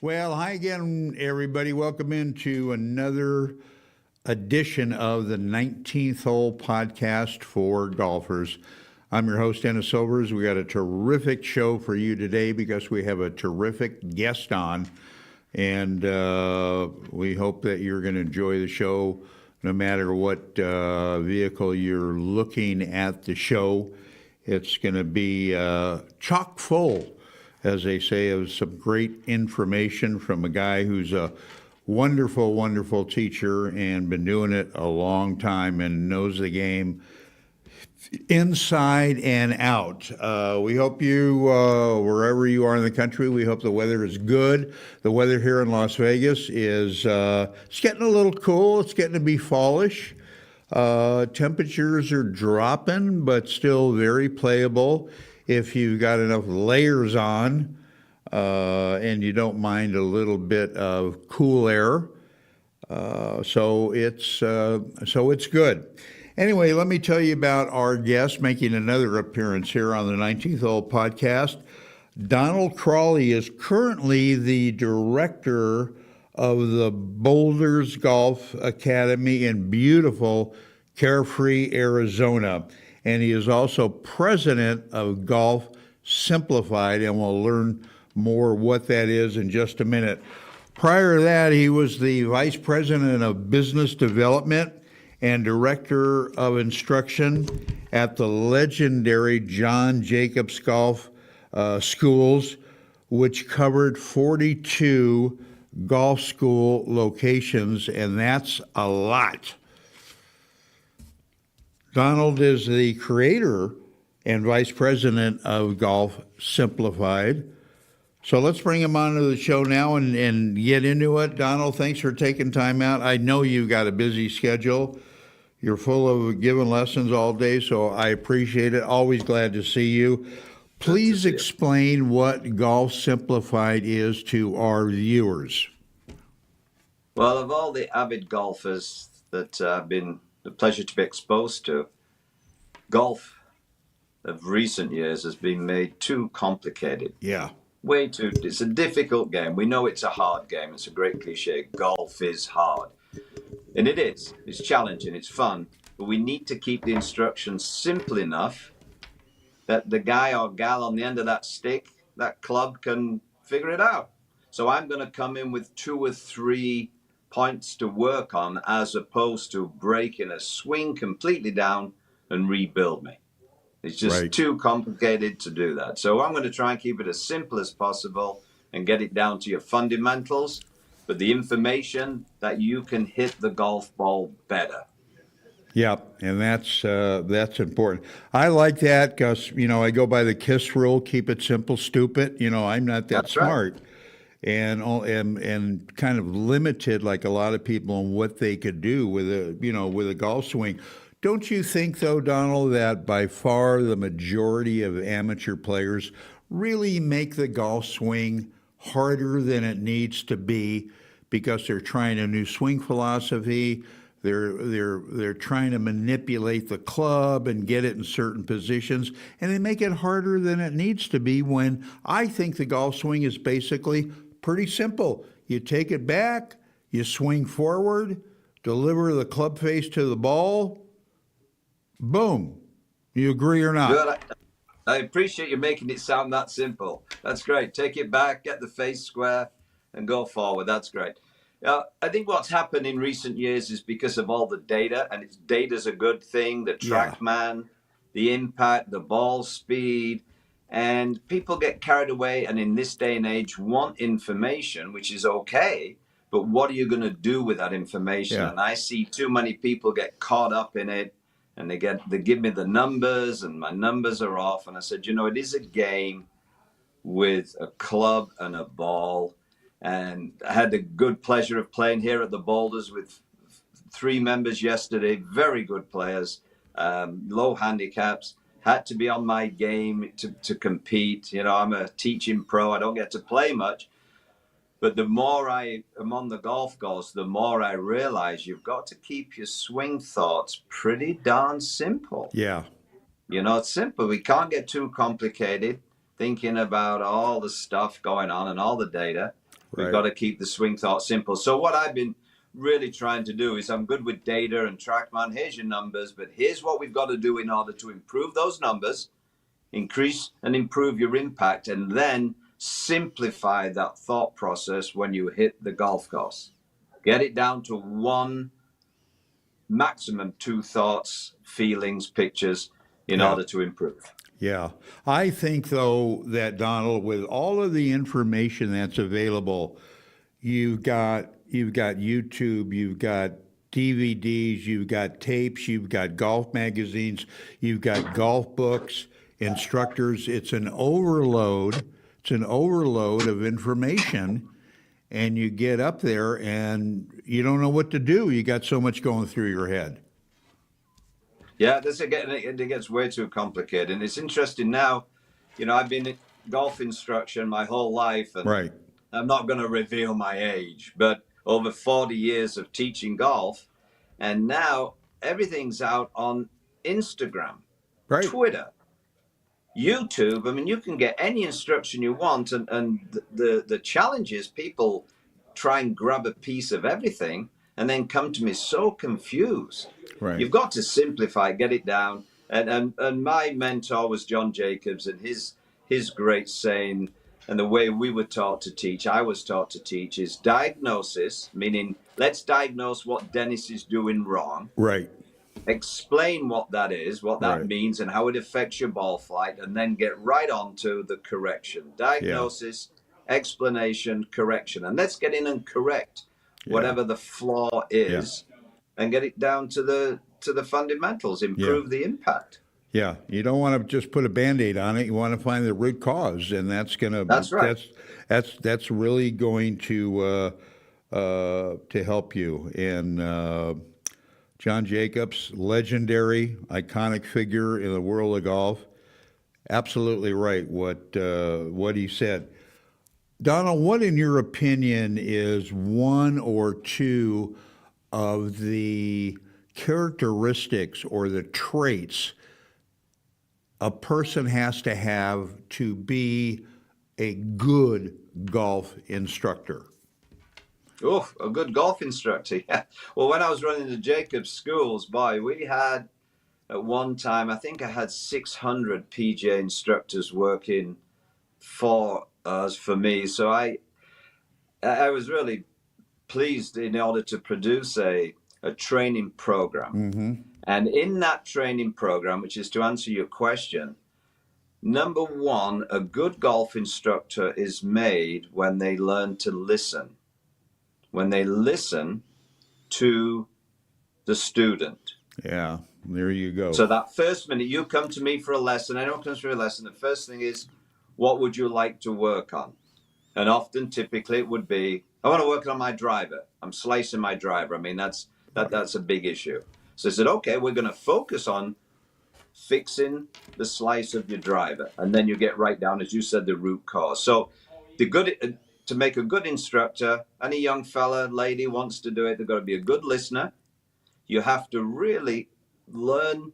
Well, hi again, everybody. Welcome into another edition of the 19th Hole podcast for golfers. I'm your host, Dennis Silvers. We got a terrific show for you today because we have a terrific guest on, and we hope that you're going to enjoy the show no matter what vehicle you're looking at the show. It's going to be chock full, as they say, of some great information from a guy who's a wonderful, wonderful teacher and been doing it a long time and knows the game inside and out. We hope you, wherever you are in the country, we hope the weather is good. The weather here in Las Vegas is it's getting a little cool. It's getting to be fallish. Temperatures are dropping, but still very playable if you've got enough layers on and you don't mind a little bit of cool air. So it's good. Anyway, let me tell you about our guest making another appearance here on the 19th Hole podcast. Donald Crawley is currently the director of the Boulders Golf Academy in beautiful Carefree, Arizona. And he is also president of Golf Simplified, and we'll learn more what that is in just a minute. Prior to that, he was the vice president of business development and director of instruction at the legendary John Jacobs Golf Schools, which covered 42 golf school locations, and that's a lot. Donald is the creator and vice president of Golf Simplified. So let's bring him onto the show now and get into it. Donald, thanks for taking time out. I know you've got a busy schedule. You're full of giving lessons all day, so I appreciate it. Always glad to see you. Please explain what Golf Simplified is to our viewers. Well, of all the avid golfers that I've been the pleasure to be exposed to, golf of recent years has been made too complicated. Yeah. Way too. It's a difficult game. We know it's a hard game. It's a great cliche. Golf is hard. And it is. It's challenging. It's fun. But we need to keep the instructions simple enough that the guy or gal on the end of that stick, that club, can figure it out. So I'm going to come in with 2 or 3 points to work on, as opposed to breaking a swing completely down and rebuild me. It's just too complicated to do that. So I'm going to try and keep it as simple as possible and get it down to your fundamentals, but the information that you can hit the golf ball better. Yeah, and that's important. I like that because, I go by the KISS rule, keep it simple, stupid. I'm not that smart. Right. And kind of limited, like a lot of people, on what they could do with a golf swing. Don't you think, though, Donald, that by far the majority of amateur players really make the golf swing harder than it needs to be because they're trying a new swing philosophy? They're trying to manipulate the club and get it in certain positions, and they make it harder than it needs to be, when I think the golf swing is basically pretty simple. You take it back, you swing forward, deliver the club face to the ball, boom. You agree or not? Good. I appreciate you making it sound that simple. That's great. Take it back, get the face square, and go forward. That's great. I think what's happened in recent years is because of all the data, and data's a good thing, the TrackMan, the impact, the ball speed, and people get carried away, and in this day and age want information, which is okay, but what are you going to do with that information? Yeah. And I see too many people get caught up in it, and they give me the numbers, and my numbers are off. And I said, it is a game with a club and a ball. And I had the good pleasure of playing here at the Boulders with 3 members yesterday, very good players, low handicaps. Had to be on my game to compete. I'm a teaching pro. I don't get to play much. But the more I am on the golf course, the more I realize you've got to keep your swing thoughts pretty darn simple. Yeah. It's simple. We can't get too complicated thinking about all the stuff going on and all the data. We've Right. got to keep the swing thought simple. So what I've been really trying to do is I'm good with data and TrackMan. Here's your numbers, but here's what we've got to do in order to improve those numbers, increase and improve your impact, and then simplify that thought process when you hit the golf course. Get it down to one, maximum two thoughts, feelings, pictures in Yeah. order to improve. Yeah. I think, though, that Donald, with all of the information that's available, you've got YouTube, you've got DVDs, you've got tapes, you've got golf magazines, you've got golf books, instructors. It's an overload. It's an overload of information, and you get up there and you don't know what to do. You got so much going through your head. Yeah, it gets way too complicated. And it's interesting now, I've been in golf instruction my whole life, and Right. I'm not going to reveal my age, but over 40 years of teaching golf. And now everything's out on Instagram, Right. Twitter, YouTube. I mean, you can get any instruction you want. And the challenge is people try and grab a piece of everything and then come to me so confused. Right. You've got to simplify, get it down. And my mentor was John Jacobs, and his great saying, and the way we were taught to teach, I was taught to teach, is diagnosis, meaning let's diagnose what Dennis is doing wrong, Right. explain what that is, what that Right. means, and how it affects your ball flight, and then get right on to the correction. Diagnosis, explanation, correction. And let's get in and correct whatever the flaw is and get it down to the fundamentals, improve the impact. Yeah, you don't want to just put a Band-Aid on it. You want to find the root cause, and that's gonna. That's right. That's really going to help you. And John Jacobs, legendary, iconic figure in the world of golf. Absolutely right. What he said. Donald, what in your opinion is one or two of the characteristics or the traits a person has to have to be a good golf instructor? Oh, a good golf instructor. Yeah. Well, when I was running the Jacobs schools, boy, we had at one time, I think I had 600 PGA instructors working for us, for me. So I was really pleased in order to produce a training program. Mm-hmm. And in that training program, which is to answer your question, number one, a good golf instructor is made when they learn to listen. When they listen to the student. Yeah, there you go. So that first minute, you come to me for a lesson, anyone comes for a lesson, the first thing is, what would you like to work on? And often, typically, it would be, I want to work on my driver. I'm slicing my driver. I mean, that's a big issue. So I said, okay, we're going to focus on fixing the slice of your driver. And then you get right down, as you said, the root cause. So to make a good instructor, any young fella, lady wants to do it, they've got to be a good listener. You have to really learn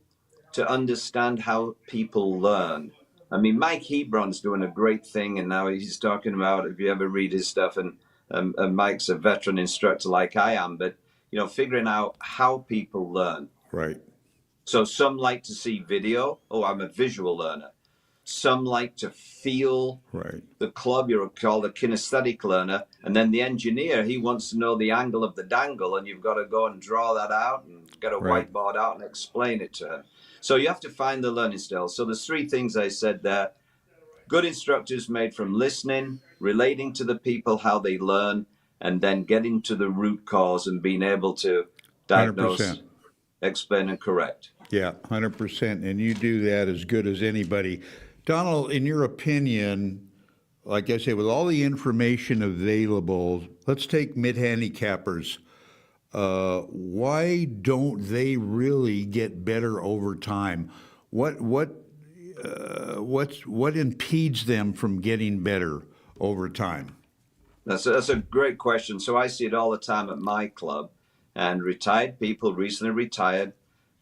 to understand how people learn. I mean, Mike Hebron's doing a great thing, and now he's talking about, if you ever read his stuff, and Mike's a veteran instructor like I am, but, figuring out how people learn. Right. So some like to see video. Oh, I'm a visual learner. Some like to feel the club. You're called a kinesthetic learner. And then the engineer, he wants to know the angle of the dangle, and you've got to go and draw that out and get a whiteboard out and explain it to him. So you have to find the learning style. So there's three things I said there. Good instructors made from listening, relating to the people, how they learn, and then getting to the root cause and being able to diagnose, 100%. Explain, and correct. Yeah, 100%. And you do that as good as anybody. Donald, in your opinion, like I say, with all the information available, let's take mid-handicappers. Why don't they really get better over time? What impedes them from getting better over time? That's a great question. So I see it all the time at my club, and retired people, recently retired,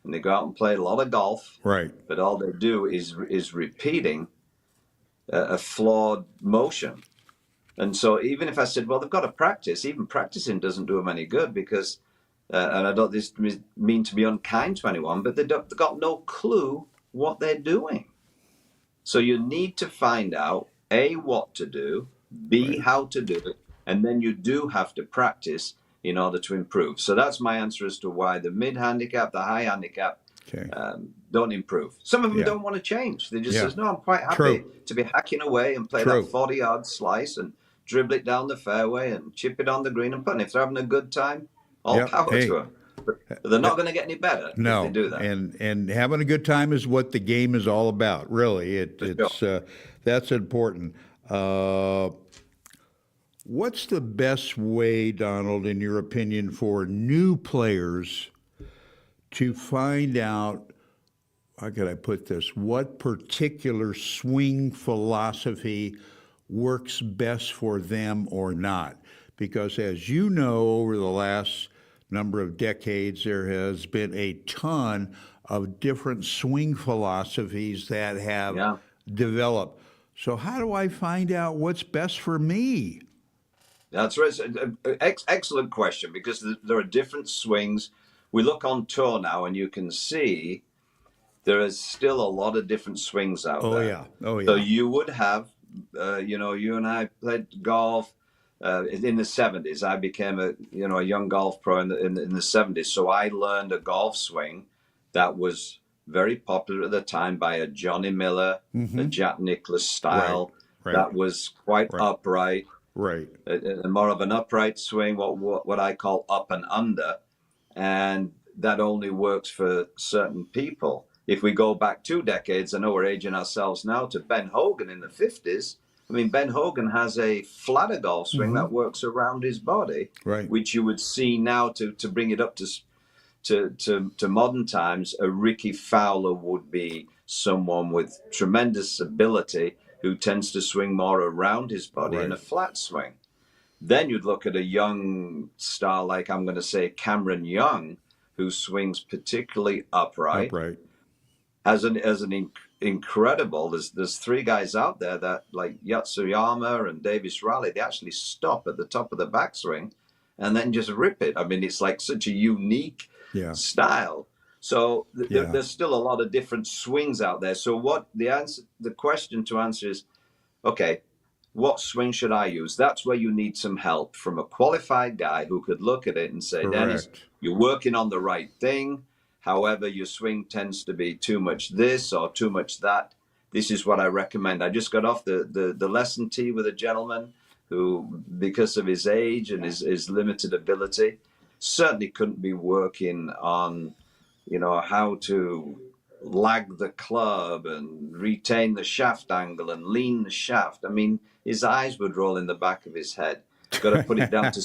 and they go out and play a lot of golf. Right. But all they do is repeating a flawed motion. And so even if I said, well, they've got to practice, even practicing doesn't do them any good because, and I don't this mean to be unkind to anyone, but they've got no clue what they're doing. So you need to find out A, what to do, B, Right. how to do it, and then you do have to practice in order to improve. So that's my answer as to why the mid handicap, the high handicap Okay. don't improve. Some of them Yeah. don't want to change. They just Yeah. says, no, I'm quite happy True. to be hacking away and play that True. 40-yard slice and dribble it down the fairway and chip it on the green and putt. And if they're having a good time, all Yep. power to Hey. them. But they're not going to get any better if they No, do that. and having a good time is what the game is all about. Really, it's that's important. What's the best way, Donald, in your opinion, for new players to find out? How could I put this? What particular swing philosophy works best for them or not? Because as you know, over the last number of decades, there has been a ton of different swing philosophies that have Yeah. developed. So how do I find out what's best for me? That's right. Excellent question because there are different swings. We look on tour now and you can see there is still a lot of different swings out Oh there. yeah, oh So yeah, you would have, you and I played golf in the 70s. I became a young golf pro in the 70s. So I learned a golf swing that was very popular at the time by a Johnny Miller, a Jack Nicklaus right, style right, that was quite right, upright, right, more of an upright swing, what I call up and under, and that only works for certain people. If we go back 2 decades, I know we're aging ourselves now, to Ben Hogan in the 50s. I mean, Ben Hogan has a flatter golf swing that works around his body, right, which you would see now to bring it up to modern times. A Ricky Fowler would be someone with tremendous ability who tends to swing more around his body in a right. flat swing. Then you'd look at a young star like, I'm going to say, Cameron Young, who swings particularly upright, Upright. as an incredible. There's three guys out there that, like Yatsuyama and Davis Riley, they actually stop at the top of the backswing and then just rip it. I mean, it's like such a unique Yeah, style. So yeah, there's still a lot of different swings out there. So what the question to answer is, okay, what swing should I use? That's where you need some help from a qualified guy who could look at it and say, Dennis, correct. you're working on the right thing. However, your swing tends to be too much this or too much that. This is what I recommend. I just got off the lesson tee with a gentleman who, because of his age and his limited ability, certainly couldn't be working on, how to lag the club and retain the shaft angle and lean the shaft. I mean, his eyes would roll in the back of his head. Got to put it down to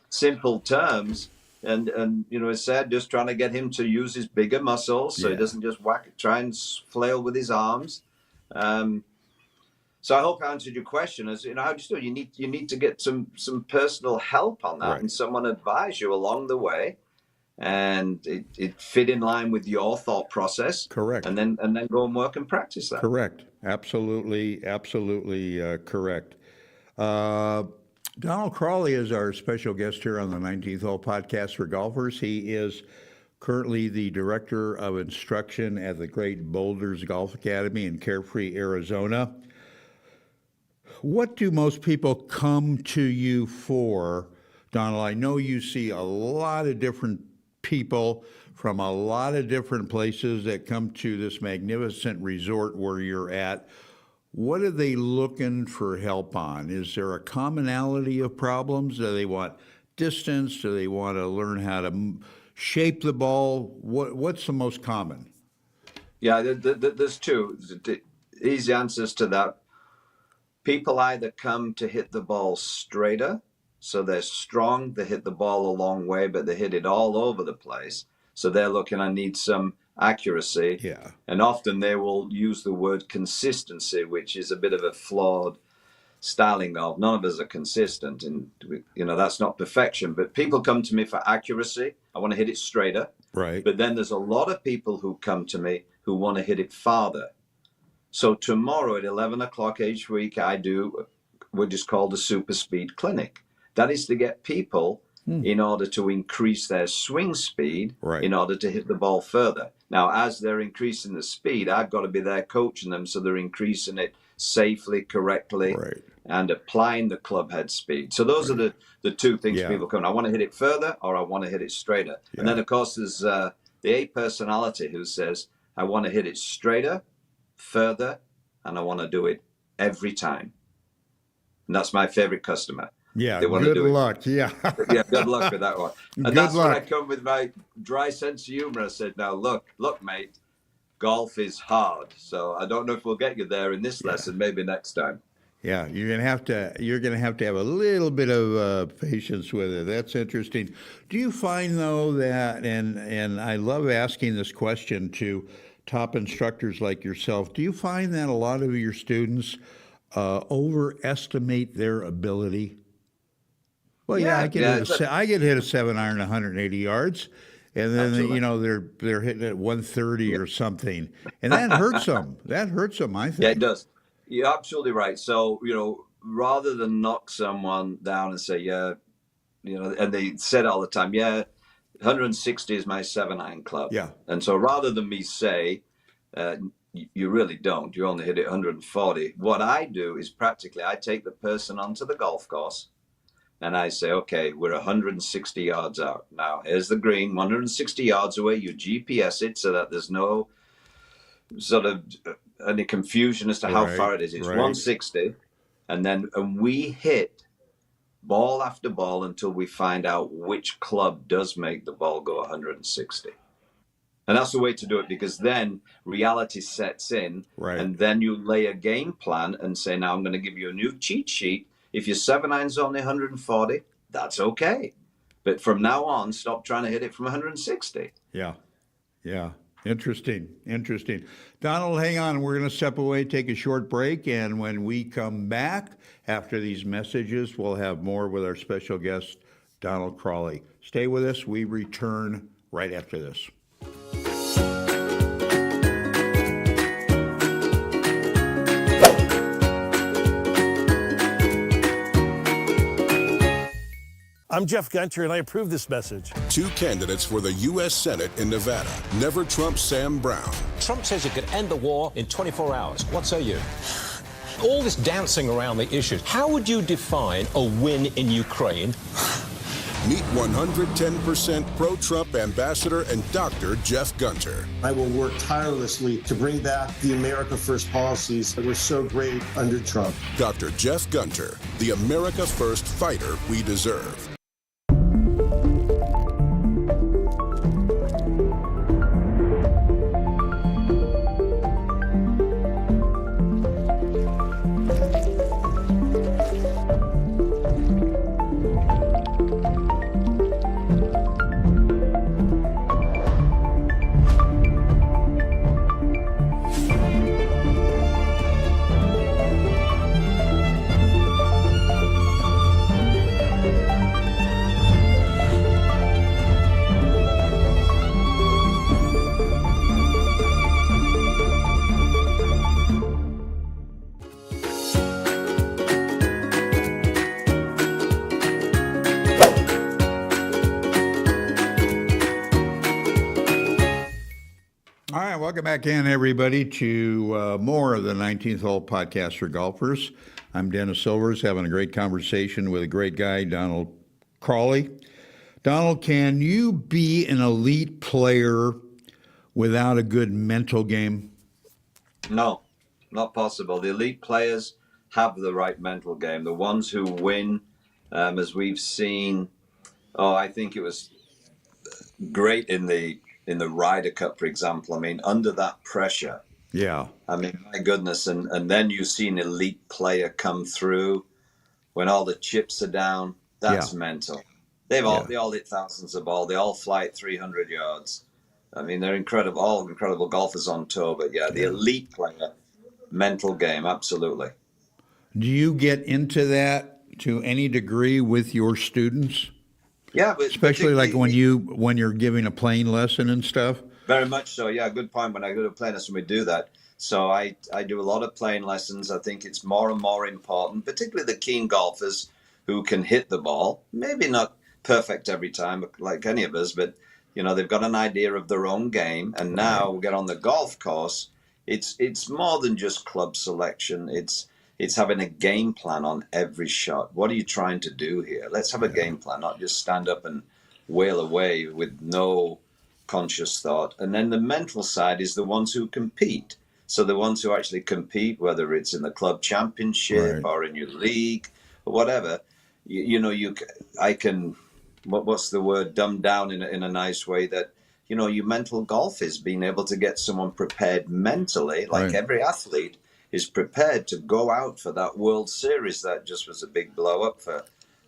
simple terms. And as I said, just trying to get him to use his bigger muscles so he Yeah. doesn't just try and flail with his arms. So I hope I answered your question. As how do you do it? You need to get some personal help on that, Right. and someone advise you along the way, and it fit in line with your thought process. Correct. And then go and work and practice that. Correct. Absolutely, absolutely correct. Donald Crawley is our special guest here on the 19th Hole Podcast for Golfers. He is currently the Director of Instruction at the Great Boulders Golf Academy in Carefree, Arizona. What do most people come to you for, Donald? I know you see a lot of different people from a lot of different places that come to this magnificent resort where you're at. What are they looking for help on? Is there a commonality of problems? Do they want distance? Do they want to learn how to shape the ball? What's the most common? Yeah, there's two easy answers to that. People either come to hit the ball straighter, so they're strong, they hit the ball a long way, but they hit it all over the place. So they're looking, I need some accuracy. Yeah. And often they will use the word consistency, which is a bit of a flawed styling of. None of us are consistent, and that's not perfection. But people come to me for accuracy. I want to hit it straighter. Right. But then there's a lot of people who come to me who want to hit it farther. So tomorrow at 11 o'clock each week, I do which is called a super speed clinic. That is to get people in order to increase their swing speed Right. in order to hit the ball further. Now, as they're increasing the speed, I've got to be there coaching them so they're increasing it safely, correctly, Right. and applying the club head speed. So those are the two things Yeah. people come. I want to hit it further, or I want to hit it straighter. And then, of course, there's the A personality who says, I want to hit it straighter, further, and I want to do it every time. And that's my favorite customer. Yeah, They want to good do it. luck. Yeah. Yeah, good luck with that one. And Good that's when I luck. come with my dry sense of humor. I said, now look, mate, golf is hard. So I don't know if we'll get you there in this lesson, maybe next time. Yeah, you're gonna have to have a little bit of patience with it. That's interesting. Do you find though that, and I love asking this question to top instructors like yourself, do you find that a lot of your students overestimate their ability? Well, yeah, I get hit a 7-iron 180 yards, and then Absolutely. they're hitting it 130 or something, and that hurts them. That hurts them, I think. Yeah, it does. You're absolutely right. So, rather than knock someone down and say, yeah, and they said all the time, yeah, 160 is my 7-iron club. Yeah. And so rather than me say, you really don't, you only hit it 140. What I do is practically I take the person onto the golf course and I say, okay, we're 160 yards out. Now, here's the green, 160 yards away. You GPS it so that there's no sort of any confusion as to how far it is. It's 160. And we hit ball after ball until we find out which club does make the ball go 160. And that's the way to do it, because then reality sets in, and then you lay a game plan and say, now I'm going to give you a new cheat sheet. If your 7-iron's only 140, that's okay. But from now on, stop trying to hit it from 160. Yeah. Interesting. Donald, hang on. We're going to step away, take a short break, and when we come back after these messages, we'll have more with our special guest, Donald Crawley. Stay with us. We return right after this. I'm Jeff Gunter, and I approve this message. Two candidates for the U.S. Senate in Nevada. Never Trump Sam Brown. Trump says it could end the war in 24 hours. What say you? All this dancing around the issues. How would you define a win in Ukraine? Meet 110% pro-Trump ambassador and Dr. Jeff Gunter. I will work tirelessly to bring back the America First policies that were so great under Trump. Dr. Jeff Gunter, the America First fighter we deserve. All right, welcome back in, everybody, to more of the 19th Hole Podcast for Golfers. I'm Dennis Silvers, having a great conversation with a great guy, Donald Crawley. Donald, can you be an elite player without a good mental game? No, not possible. The elite players have the right mental game. The ones who win, as we've seen, I think it was great in the Ryder Cup, for example. I mean, under that pressure. Yeah. I mean, my goodness. And then you see an elite player come through when all the chips are down. That's mental. They all hit thousands of balls. They all fly at 300 yards. I mean, they're incredible, all incredible golfers on tour. But the elite player, mental game, absolutely. Do you get into that to any degree with your students? Yeah, but Especially like when you're giving a playing lesson and stuff? Very much so. Yeah, good point. When I go to play lesson, we do that. So I do a lot of playing lessons. I think it's more and more important, particularly the keen golfers who can hit the ball. Maybe not perfect every time, like any of us, but they've got an idea of their own game. And now we get on the golf course. It's more than just club selection. It's having a game plan on every shot. What are you trying to do here? Let's have a game plan, not just stand up and wail away with no conscious thought. And then the mental side is the ones who compete. So the ones who actually compete, whether it's in the club championship or in your league or whatever, I can, what's the word, dumb down in a nice way that, your mental golf is being able to get someone prepared mentally, like every athlete is prepared to go out for that World Series. That just was a big blow up for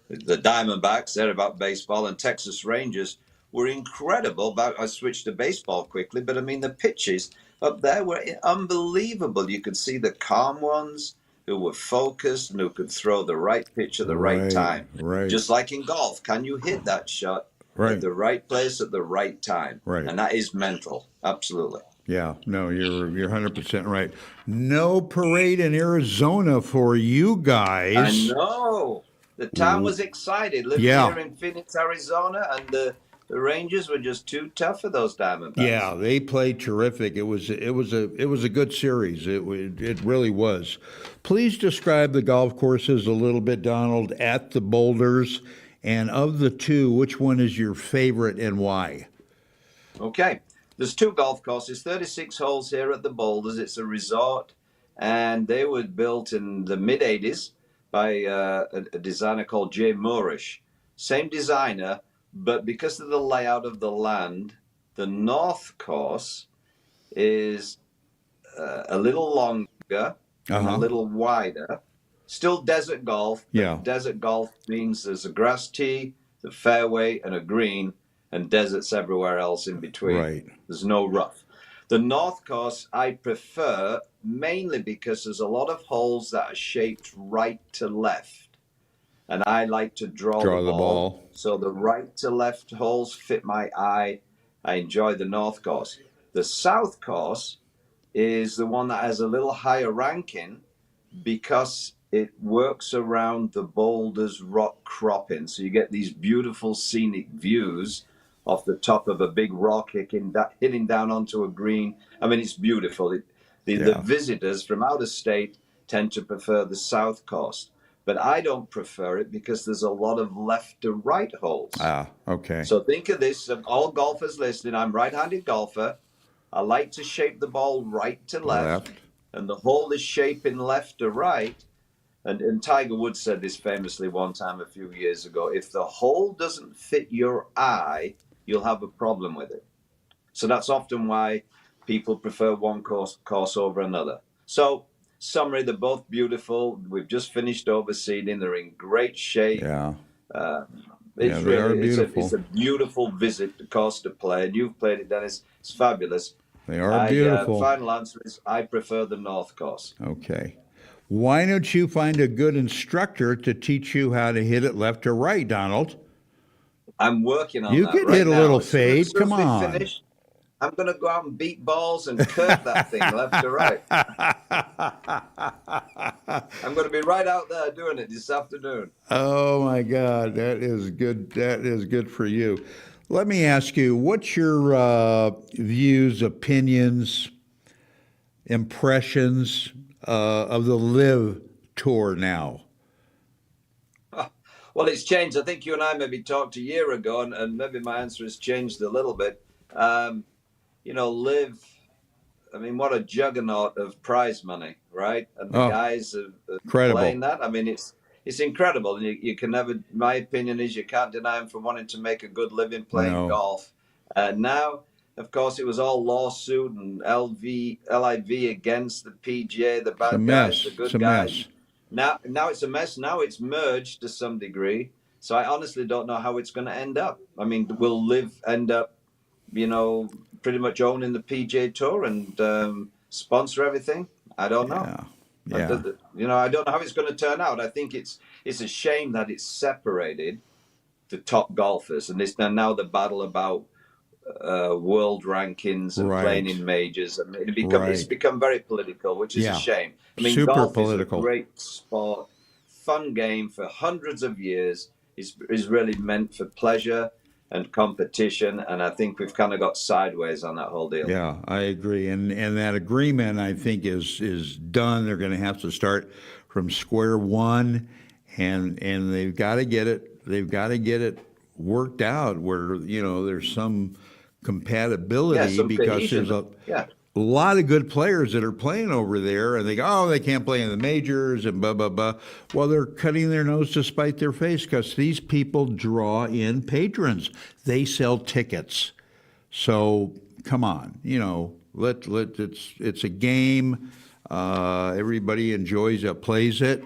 the Diamondbacks. They're about baseball, and Texas Rangers were incredible. I switched to baseball quickly, but I mean, the pitches up there were unbelievable. You could see the calm ones who were focused and who could throw the right pitch at the right time. Right. Just like in golf, can you hit that shot at the right place at the right time? Right. And that is mental. Absolutely. Yeah, no, you're 100% right. No parade in Arizona for you guys. I know. The town was excited. Living here in Phoenix, Arizona, and the Rangers were just too tough for those Diamondbacks. Yeah, they played terrific. It was a good series. It really was. Please describe the golf courses a little bit, Donald, at the Boulders, and of the two, which one is your favorite and why? Okay. There's two golf courses, 36 holes here at the Boulders. It's a resort, and they were built in the mid-'80s by a designer called Jay Moorish. Same designer, but because of the layout of the land, the north course is a little longer and a little wider. Still desert golf. Yeah. Desert golf means there's a grass tee, the fairway, and a green, and deserts everywhere else in between. Right. There's no rough. The north course I prefer mainly because there's a lot of holes that are shaped right to left. And I like to draw the ball. So the right to left holes fit my eye. I enjoy the north course. The south course is the one that has a little higher ranking because it works around the Boulders rock cropping. So you get these beautiful scenic views off the top of a big rock hitting down onto a green. I mean, it's beautiful. The visitors from out of state tend to prefer the south coast. But I don't prefer it because there's a lot of left to right holes. Ah, okay. So think of this, of all golfers listening, I'm right-handed golfer. I like to shape the ball right to left. And the hole is shaping left to right. And Tiger Woods said this famously one time a few years ago, if the hole doesn't fit your eye, you'll have a problem with it. So that's often why people prefer one course over another. So summary, they're both beautiful. We've just finished overseeding. They're in great shape. Yeah. It's a beautiful visit course to play. And you've played it, Dennis. It's fabulous. They are beautiful. Final answer is I prefer the north course. Okay. Why don't you find a good instructor to teach you how to hit it left or right, Donald? I'm working on that. You can hit a little fade. Come on. Finish, I'm going to go out and beat balls and curve that thing left to right. I'm going to be right out there doing it this afternoon. Oh, my God. That is good. That is good for you. Let me ask you, what's your views, opinions, impressions of the LIV Tour now? Well, it's changed. I think you and I maybe talked a year ago, and maybe my answer has changed a little bit. LIV, I mean, what a juggernaut of prize money, right? And the guys are playing that. I mean, it's incredible. And you can never, my opinion is you can't deny them for wanting to make a good living playing golf. Now, of course, it was all lawsuit and LIV against the PGA, the bad guys, the good guys. Now it's a mess. Now it's merged to some degree. So I honestly don't know how it's going to end up. I mean, will LIV end up, pretty much owning the PGA Tour and sponsor everything? I don't know. Yeah. I don't know how it's going to turn out. I think it's a shame that it's separated the top golfers, and it's now the battle about world rankings and Right. playing in majors. I mean, it's Right. become very political, which is Yeah. a shame. I mean, Super golf political. is a great sport, fun game for hundreds of years. Is really meant for pleasure and competition, and I think we've kind of got sideways on that whole deal. Yeah, I agree. And that agreement, I think, is done. They're going to have to start from square one, and they've got to get it. They've got to get it worked out where there's some compatibility, some because cohesion. there's Yeah. a lot of good players that are playing over there, and they go, oh, they can't play in the majors and blah, blah, blah. Well, they're cutting their nose to spite their face, because these people draw in patrons. They sell tickets. So come on, it's a game. Everybody enjoys it, plays it.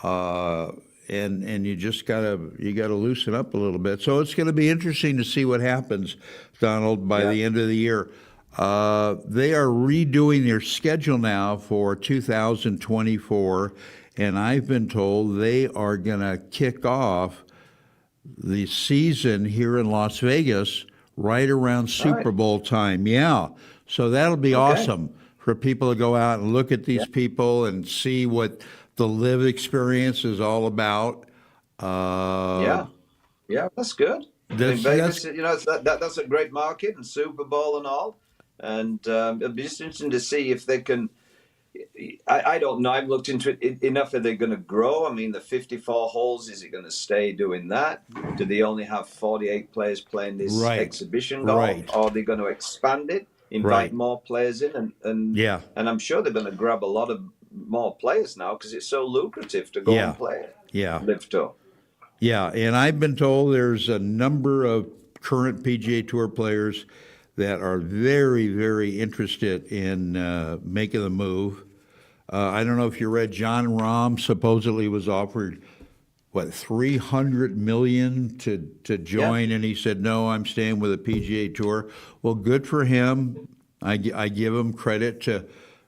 And you just gotta loosen up a little bit. So it's going to be interesting to see what happens, Donald, by the end of the year. They are redoing their schedule now for 2024, and I've been told they are going to kick off the season here in Las Vegas right around Super Bowl time. Yeah, so that'll be awesome for people to go out and look at these people and see what the live experience is all about. Yeah, that's good. That's- In Vegas, that's a great market, and Super Bowl and all. And it'll be just interesting to see if they can. I don't know. I've looked into it enough. Are they going to grow? I mean, the 54 holes, is it going to stay doing that? Do they only have 48 players playing this exhibition golf? Right. Or are they going to expand it, invite more players in? And I'm sure they're going to grab a lot of more players now, because it's so lucrative to go and play it. Yeah. Live Tour. Yeah, and I've been told there's a number of current PGA Tour players that are very, very interested in making the move. I don't know if you read, John Rahm supposedly was offered, $300 million to join, and he said, no, I'm staying with the PGA Tour. Well, good for him. I give him credit to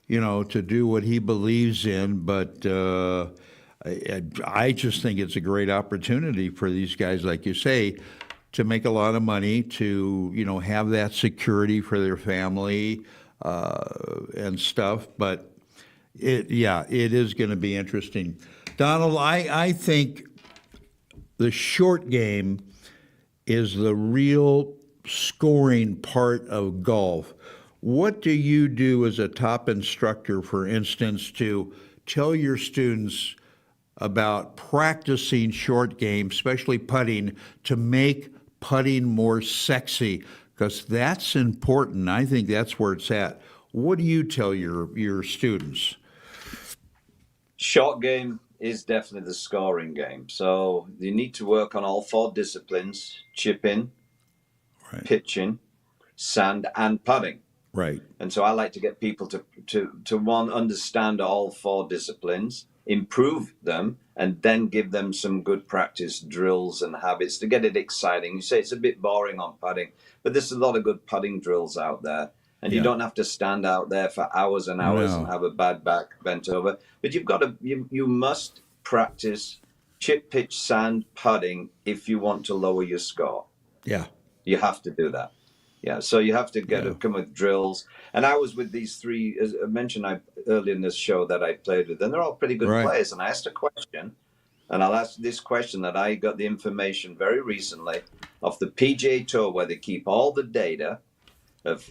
do what he believes in, but I just think it's a great opportunity for these guys, like you say, to make a lot of money, to have that security for their family and stuff. But it is going to be interesting. Donald, I think the short game is the real scoring part of golf. What do you do as a top instructor, for instance, to tell your students about practicing short game, especially putting, to make putting more sexy? Because that's important. I think that's where it's at. What do you tell your students? Short game is definitely the scoring game. So you need to work on all 4 disciplines: chipping, pitching, sand, and putting. Right. And so I like to get people to one, understand all 4 disciplines, improve them, and then give them some good practice drills and habits to get it exciting. You say it's a bit boring on putting, but there's a lot of good putting drills out there. And you don't have to stand out there for hours and hours and have a bad back bent over. But you must practice chip, pitch, sand, putting if you want to lower your score. Yeah. You have to do that. Yeah, so you have to come with drills. And I was with these 3, as I mentioned earlier in this show, that I played with, and they're all pretty good players. And I asked a question, and I'll ask this question that I got the information very recently off the PGA Tour, where they keep all the data of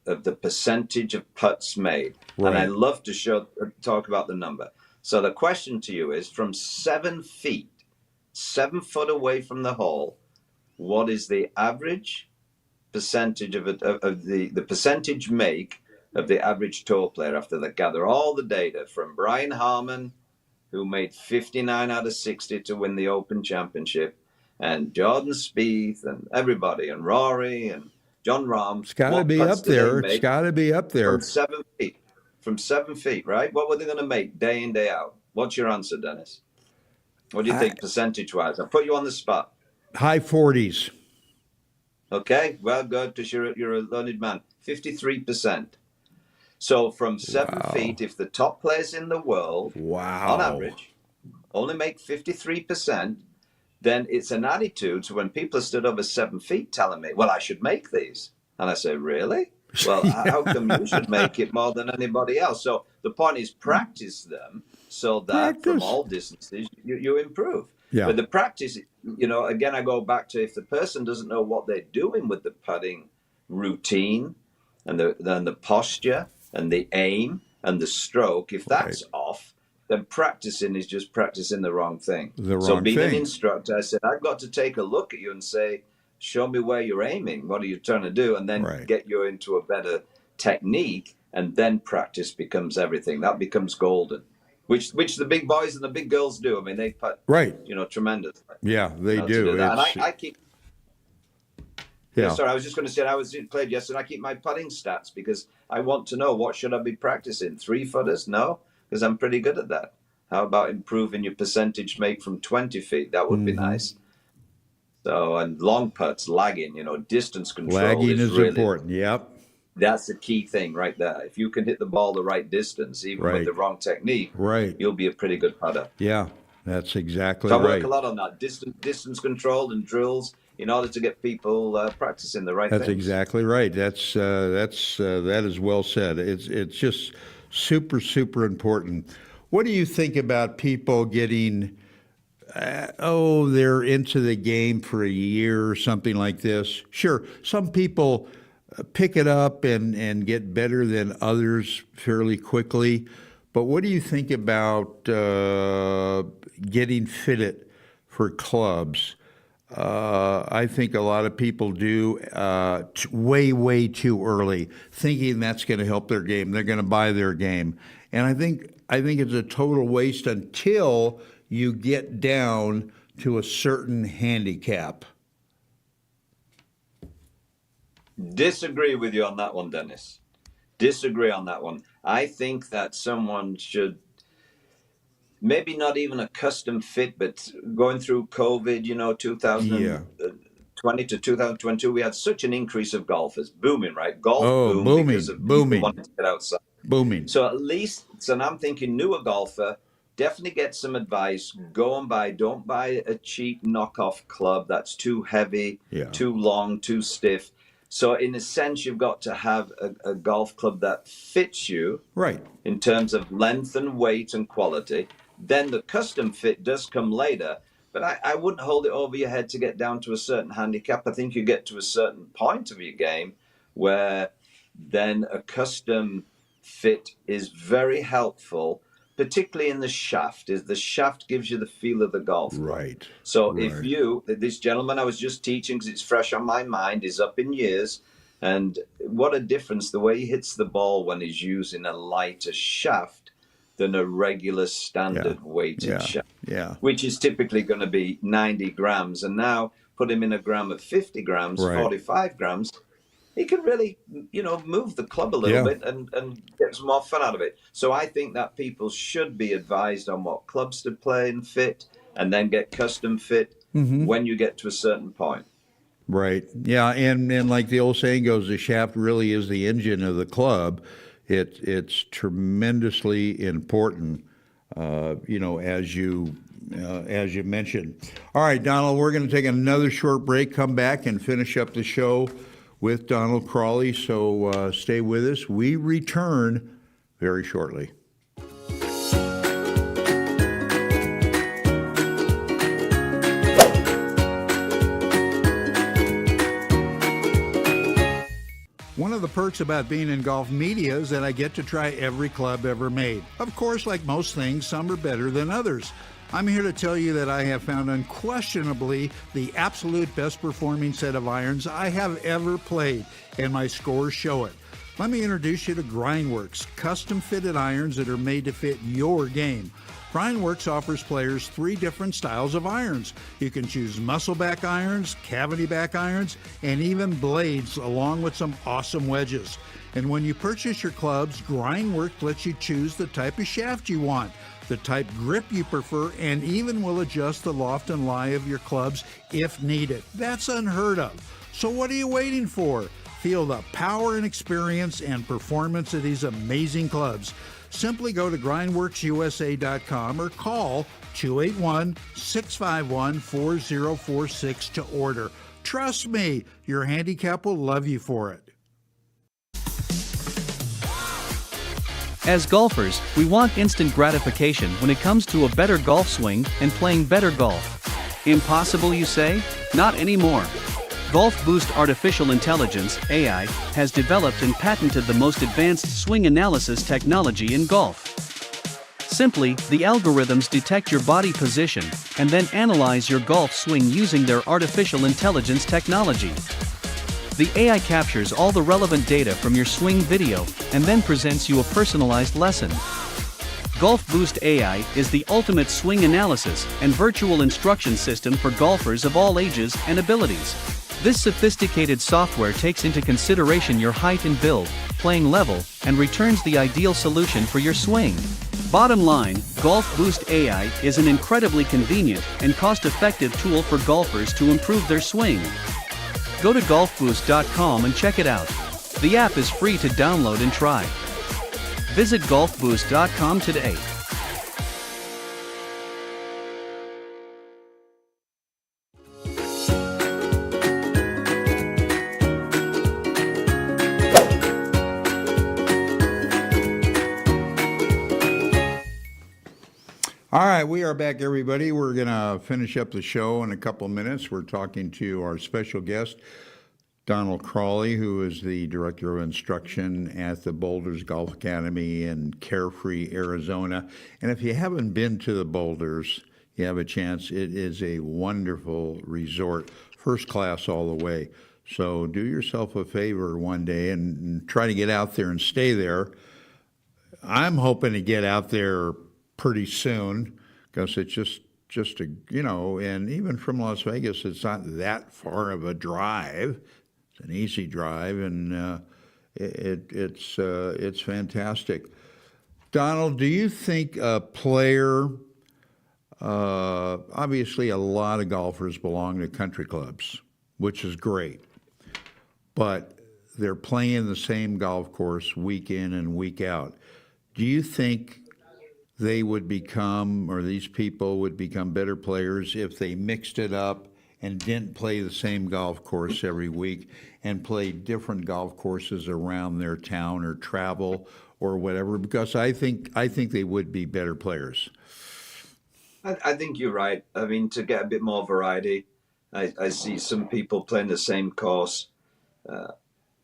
the percentage of putts made. Right. And I love to talk about the number. So the question to you is, from 7 foot away from the hole, what is the average percentage of the percentage make of the average tour player after they gather all the data from Brian Harman, who made 59 out of 60 to win the Open Championship, and Jordan Spieth, and everybody, and Rory, and John Rahm? It's got to be up there. It's got to be up there. From 7 feet. From 7 feet, right? What were they going to make day in, day out? What's your answer, Dennis? What do you think, percentage-wise? I'll put you on the spot. High 40s. Okay, well, good, because you're a learned man. 53%. So from 7 feet, if the top players in the world, on average, only make 53%, then it's an attitude to when people are stood over 7 feet telling me, well, I should make these. And I say, really? Well, how come you should make it more than anybody else? So the point is practice them so that from Practice. all distances you improve. Yeah. But the practice, again, I go back to if the person doesn't know what they're doing with the putting routine and the posture and the aim and the stroke, if that's off, then practicing is just practicing the wrong thing. So being an instructor, I said, I've got to take a look at you and say, show me where you're aiming. What are you trying to do? And then get you into a better technique. And then practice becomes everything. That becomes golden, which the big boys and the big girls do. I mean, they putt, tremendous. Yeah, they do. And I keep. Yeah. Sorry, I was just going to say I played yesterday. I keep my putting stats because I want to know what should I be practicing. 3-footers? No, because I'm pretty good at that. How about improving your percentage make from 20 feet? That would be nice. So, and long putts, lagging, distance control. Lagging is really important. Yep. That's the key thing right there. If you can hit the ball the right distance, even with the wrong technique, you'll be a pretty good putter. Yeah, that's exactly so right. I work a lot on that distance control and drills in order to get people practicing the right things. That's exactly right. That is well said. It's just super important. What do you think about people getting? They're into the game for a year or something like this. Sure, some people pick it up and get better than others fairly quickly. But what do you think about getting fitted for clubs? I think a lot of people do way too early, thinking that's going to help their game. They're going to buy their game, and I think it's a total waste until you get down to a certain handicap. Disagree with you on that one, Dennis. Disagree on that one. I think that someone should, maybe not even a custom fit, but going through COVID, 2020 to 2022, we had such an increase of golfers. Booming, right? Golf booming. Because of people wanting to get outside. Booming. So at least, and I'm thinking newer golfer, definitely get some advice. Go and don't buy a cheap knockoff club that's too heavy, too long, too stiff. So in a sense, you've got to have a golf club that fits you in terms of length and weight and quality. Then the custom fit does come later, but I wouldn't hold it over your head to get down to a certain handicap. I think you get to a certain point of your game where then a custom fit is very helpful, particularly in the shaft. The shaft gives you the feel of the golf. Right. So if this gentleman I was just teaching, because it's fresh on my mind, is up in years, and what a difference the way he hits the ball when he's using a lighter shaft than a regular standard weighted shaft, which is typically going to be 90 grams. And now put him in a gram of 50 grams, 45 grams. He can really, move the club a little bit and get some more fun out of it. So I think that people should be advised on what clubs to play and fit, and then get custom fit when you get to a certain point. Right. Yeah, and like the old saying goes, the shaft really is the engine of the club. It's tremendously important, as you mentioned. All right, Donald, we're going to take another short break, come back and finish up the show with Donald Crawley, so stay with us. We return very shortly. One of the perks about being in golf media is that I get to try every club ever made. Of course, like most things, some are better than others. I'm here to tell you that I have found unquestionably the absolute best performing set of irons I have ever played, and my scores show it. Let me introduce you to Grindworks, custom fitted irons that are made to fit your game. Grindworks offers players 3 different styles of irons. You can choose muscleback irons, cavity back irons, and even blades, along with some awesome wedges. And when you purchase your clubs, Grindworks lets you choose the type of shaft you want, the type grip you prefer, and even will adjust the loft and lie of your clubs if needed. That's unheard of. So what are you waiting for? Feel the power and experience and performance of these amazing clubs. Simply go to grindworksusa.com or call 281-651-4046 to order. Trust me, your handicap will love you for it. As golfers, we want instant gratification when it comes to a better golf swing and playing better golf. Impossible, you say? Not anymore. Golf Boost Artificial Intelligence (AI) has developed and patented the most advanced swing analysis technology in golf. Simply, the algorithms detect your body position and then analyze your golf swing using their artificial intelligence technology. The AI captures all the relevant data from your swing video and then presents you a personalized lesson. Golf Boost AI is the ultimate swing analysis and virtual instruction system for golfers of all ages and abilities. This sophisticated software takes into consideration your height and build, playing level, and returns the ideal solution for your swing. Bottom line, Golf Boost AI is an incredibly convenient and cost-effective tool for golfers to improve their swing. Go to golfboost.com and check it out. The app is free to download and try. Visit golfboost.com today. All right, we are back, everybody. We're going to finish up the show in a couple of minutes. We're talking to our special guest, Donald Crawley, who is the Director of Instruction at the Boulders Golf Academy in Carefree, Arizona. And if you haven't been to the Boulders, you have a chance. It is a wonderful resort, first class all the way. So do yourself a favor one day and try to get out there and stay there. I'm hoping to get out there pretty soon, because it's just a, and even from Las Vegas, it's not that far of a drive. It's an easy drive, and it's fantastic. Donald, do you think a player, obviously a lot of golfers belong to country clubs, which is great, but they're playing the same golf course week in and week out. Do you think they would become, or these people would become better players if they mixed it up and didn't play the same golf course every week and play different golf courses around their town or travel or whatever? Because I think they would be better players. I think you're right. I mean, to get a bit more variety, I see some people playing the same course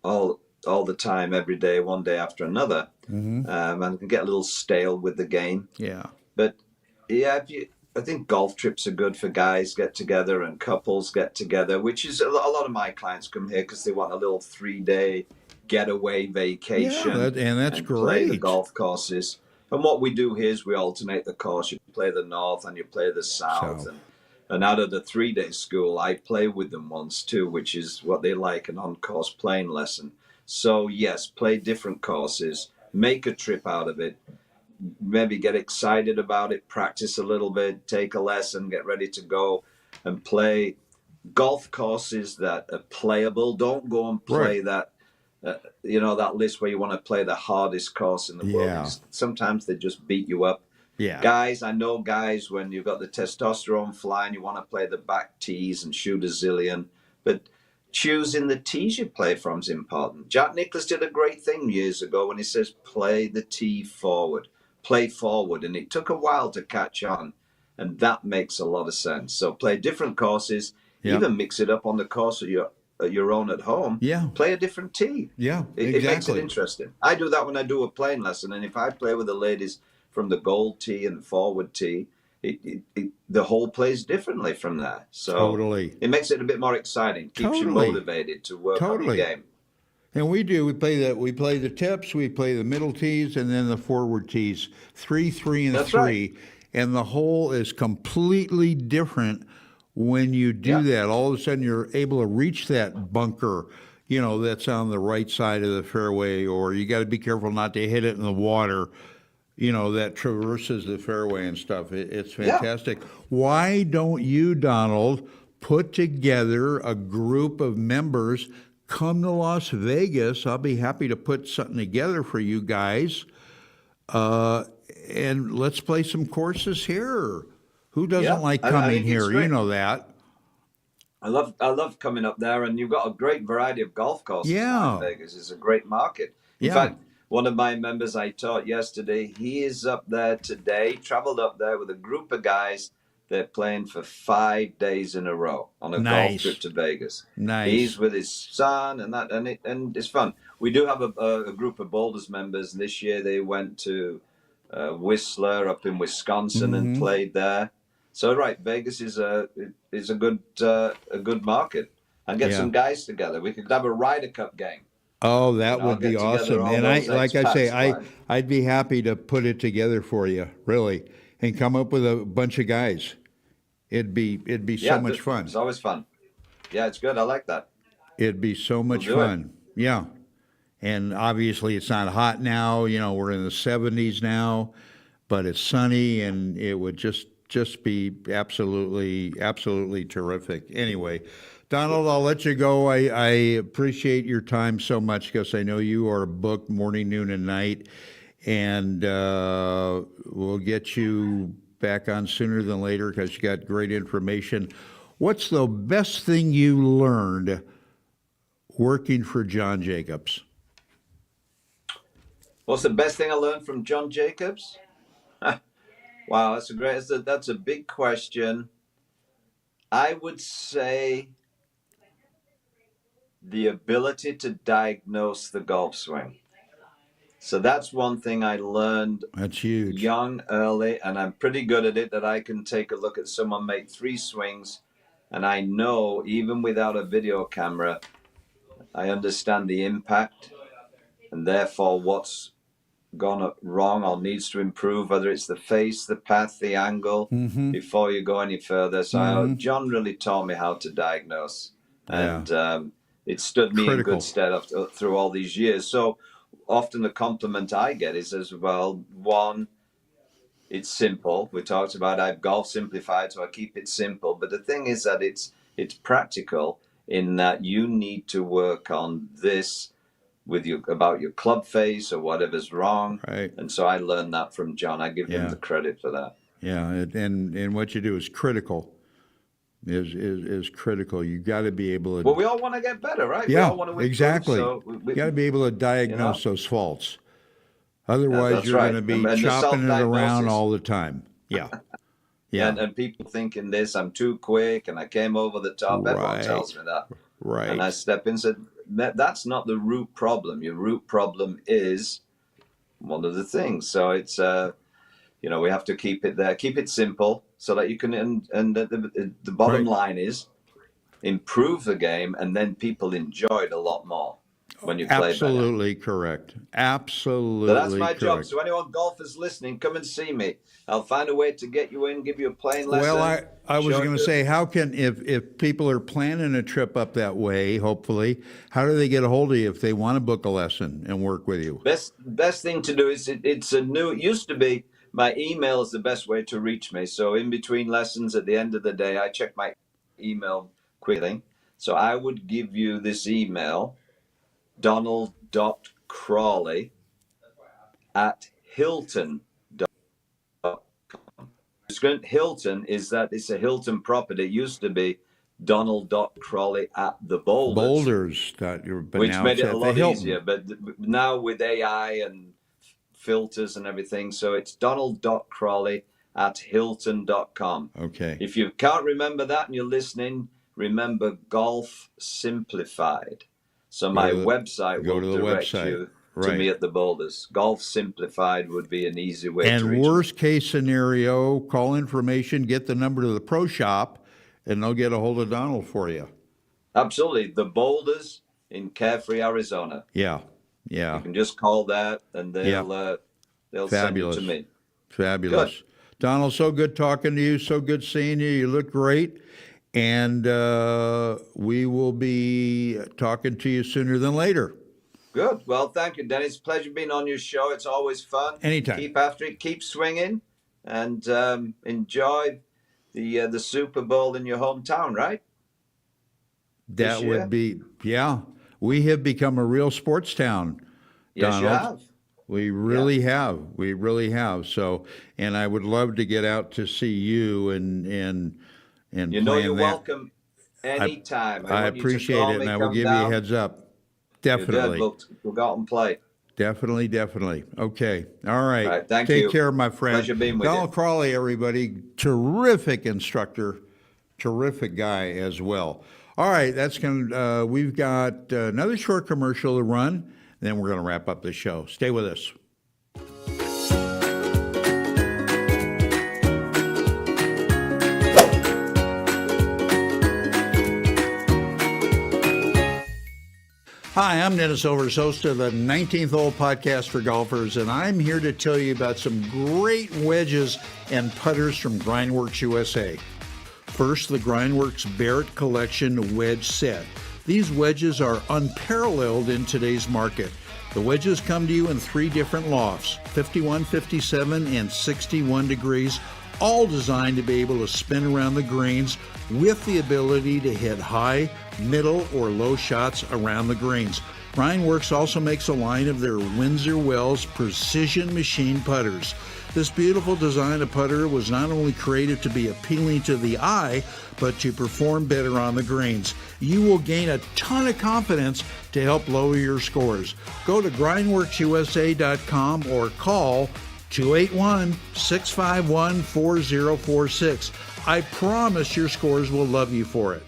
all the time, every day, one day after another, and can get a little stale with the game. Yeah. But yeah, I think golf trips are good for guys get together and couples get together, which is a lot of my clients come here because they want a little 3-day getaway vacation. Yeah, and that's and great. Play the golf courses. And what we do here is we alternate the course. You play the north and you play the south. And out of the 3-day school, I play with them once too, which is what they like, an on-course playing lesson. So yes, play different courses, make a trip out of it, maybe get excited about it, practice a little bit, take a lesson, get ready to go and play golf courses that are playable. Don't go and play that, that list where you want to play the hardest course in the world. Sometimes they just beat you up. Yeah. Guys, I know guys, when you've got the testosterone flying, you want to play the back tees and shoot a zillion, but choosing the tees you play from is important. Jack Nicklaus did a great thing years ago when he says, play the tee forward, play forward. And it took a while to catch on. And that makes a lot of sense. So play different courses, even mix it up on the course of your own at home. Yeah. Play a different tee. Yeah, It makes it interesting. I do that when I do a playing lesson. And if I play with the ladies from the gold tee and forward tee, the whole plays differently from there. So Totally. it makes it a bit more exciting, keeps you motivated to work on the game. And we play the tips, we play the middle tees, and then the forward tees, 3, 3, and That's 3. right. And the hole is completely different when you do that. All of a sudden you're able to reach that bunker, that's on the right side of the fairway, or you got to be careful not to hit it in the water, that traverses the fairway and stuff. It's fantastic. Yeah. Why don't you, Donald, put together a group of members, come to Las Vegas? I'll be happy to put something together for you guys. And let's play some courses here. Who doesn't like coming here? You know that. I love coming up there, and you've got a great variety of golf courses. Yeah. Las Vegas is a great market. In fact, One of my members I taught yesterday, he is up there today, traveled up there with a group of guys. They're playing for 5 days in a row on a golf Nice. trip to Vegas. Nice. He's with his son, and it's fun. We do have a group of Boulders members. This year they went to Whistler up in Wisconsin and played there. So right, Vegas is a good market. And get some guys together. We could have a Ryder Cup game. Oh, that I'll would be get together awesome. all And those like I say, expats. I'd be happy to put it together for you, really, and come up with a bunch of guys. It'd be so much fun. It's always fun. Yeah, it's good. I like that. It'd be so much do it. fun. Yeah. And obviously it's not hot now, we're in the 70s now, but it's sunny and it would just be absolutely terrific. Anyway, Donald, I'll let you go. I appreciate your time so much because I know you are booked morning, noon, and night, and we'll get you back on sooner than later because you got great information. What's the best thing you learned working for John Jacobs? What's the best thing I learned from John Jacobs? Wow, that's a big question. I would say the ability to diagnose the golf swing. So that's one thing I learned That's huge. young, early, and I'm pretty good at it, that I can take a look at someone make 3 swings, and I know, even without a video camera, I understand the impact, and therefore what's gone wrong or needs to improve, whether it's the face, the path, the angle, before you go any further. So John really taught me how to diagnose, and it stood me in good stead through all these years. So often the compliment I get is as well, one, it's simple. We talked about I've golf simplified, so I keep it simple. But the thing is that it's practical in that you need to work on this with you about your club face or whatever's wrong. Right. And so I learned that from John. I give him the credit for that. Yeah, and what you do is critical. Is critical. You got to be able to. Well, we all want to get better, right? Yeah, we all want to improve, exactly. So You got to be able to diagnose those faults. Otherwise, that's you're right. going to be And the chopping it around self-diagnosis. all the time. Yeah. Yeah. And people thinking this, I'm too quick and I came over the top. Everyone Right. tells me that. Right. And I step in and said, that's not the root problem. Your root problem is one of the things. So it's, we have to keep it there, keep it simple so that you can, and the bottom line is improve the game, and then people enjoy it a lot more when you play better. Absolutely correct. Absolutely So that's my correct. job. So anyone golfers listening, come and see me. I'll find a way to get you in, give you a playing lesson. Well, I was show going to you- say, how can, if people are planning a trip up that way, hopefully, how do they get a hold of you if they want to book a lesson and work with you? Best thing to do is it used to be my email is the best way to reach me. So in between lessons at the end of the day, I check my email quickly. So I would give you this email, donald.crawley@hilton.com. Hilton is that it's a Hilton property. It used to be donald.crawley@theboulders. But Which now made it's it at a the lot Hilton. easier. But now with AI and filters and everything, so it's donald.crawley@hilton.com. Okay. If you can't remember that and you're listening, remember Golf Simplified. So my website go will to the direct website. you to Right. me at the Boulders. Golf Simplified would be an easy way to And reach me. worst case scenario, call information, get the number to the pro shop, and they'll get a hold of Donald for you. Absolutely. The Boulders in Carefree, Arizona. Yeah. Yeah. You can just call that and they'll send Fabulous. it to me. Fabulous. Good. Donald, so good talking to you. So good seeing you. You look great. And we will be talking to you sooner than later. Good. Well, thank you, Dennis. Pleasure being on your show. It's always fun. Anytime. Keep after it. Keep swinging, and enjoy the Super Bowl in your hometown. Right? That This year? would be, yeah. We have become a real sports town, Yes, Donald. you have. We really have. We really have. So, and I would love to get out to see you and You know plan you're that. welcome anytime. I want you to appreciate call it, me, and I will come give you down. a heads up. You're good. Definitely. We'll go out and play. Definitely, definitely. Okay. All right. All right, thank Take you. care, my friend. Pleasure being with Donald you. Crawley, everybody. Terrific instructor. Terrific guy as well. All right. We've got another short commercial to run. Then we're going to wrap up the show. Stay with us. Hi, I'm Dennis Silvers, host of the 19th Hole Podcast for Golfers, and I'm here to tell you about some great wedges and putters from Grindworks USA. First, the Grindworks Barrett Collection Wedge Set. These wedges are unparalleled in today's market. The wedges come to you in 3 different lofts, 51, 57, and 61 degrees, all designed to be able to spin around the greens with the ability to hit high, middle, or low shots around the greens. Grindworks also makes a line of their Windsor Wells Precision Machine putters. This beautiful design of putter was not only created to be appealing to the eye, but to perform better on the greens. You will gain a ton of confidence to help lower your scores. Go to grindworksusa.com or call 281-651-4046. I promise your scores will love you for it.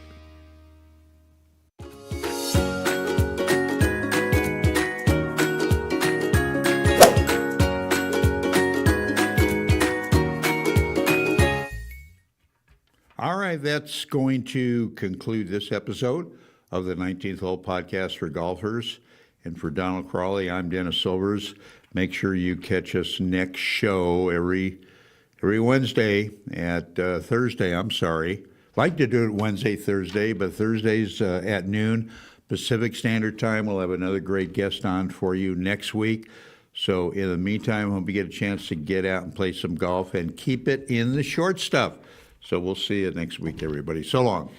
All right, that's going to conclude this episode of the 19th Hole Podcast for Golfers. And for Donald Crawley, I'm Dennis Silvers. Make sure you catch us next show every Wednesday at Thursday. Like to do it Wednesday, Thursday, but Thursdays at noon Pacific Standard Time. We'll have another great guest on for you next week. So in the meantime, I hope you get a chance to get out and play some golf and keep it in the short stuff. So we'll see you next week, everybody. So long.